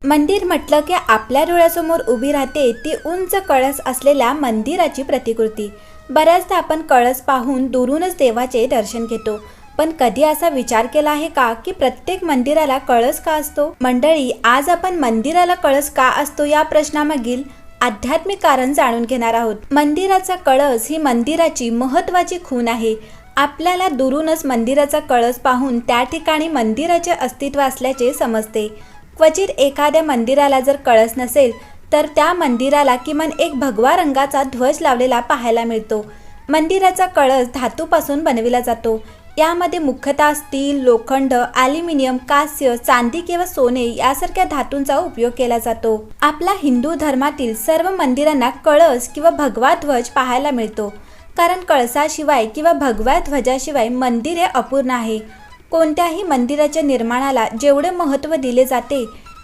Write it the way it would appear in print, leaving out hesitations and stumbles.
मंदिर म्हटलं की आपल्या डोळ्यासमोर उभी राहते ती उंच कळस असलेल्या मंदिराची प्रतिकृती। बऱ्याचदा आपण कळस पाहून दुरूनच देवाचे दर्शन घेतो, पण कधी असा विचार केला आहे का की प्रत्येक मंदिराला कळस का असतो? मंडळी, आज आपण मंदिराला कळस का असतो या प्रश्नामागील आध्यात्मिक कारण जाणून घेणार आहोत। मंदिराचा कळस ही मंदिराची महत्त्वाची खूण आहे। आपल्याला दुरूनच मंदिराचा कळस पाहून त्या ठिकाणी मंदिराचे अस्तित्व असल्याचे समजते। क्वचित एखाद्या मंदिराला जर कळस नसेल तर त्या मंदिराला किमान एक भगवा रंगाचा ध्वज लावलेला पाहायला मिळतो। मंदिराचा कळस धातूपासून बनविला जातो। यामध्ये मुख्यतः स्टील, लोखंड, ॲल्युमिनियम, कांस्य, चांदी किंवा सोने यासारख्या धातूंचा उपयोग केला जातो। आपल्या हिंदू धर्मातील सर्व मंदिरांना कळस किंवा भगवा ध्वज पाहायला मिळतो, कारण कळसाशिवाय किंवा भगव्या ध्वजाशिवाय मंदिर हे अपूर्ण आहे। कोणत्याही मंदिराच्या निर्माणाला जेवढे महत्त्व दिले जाते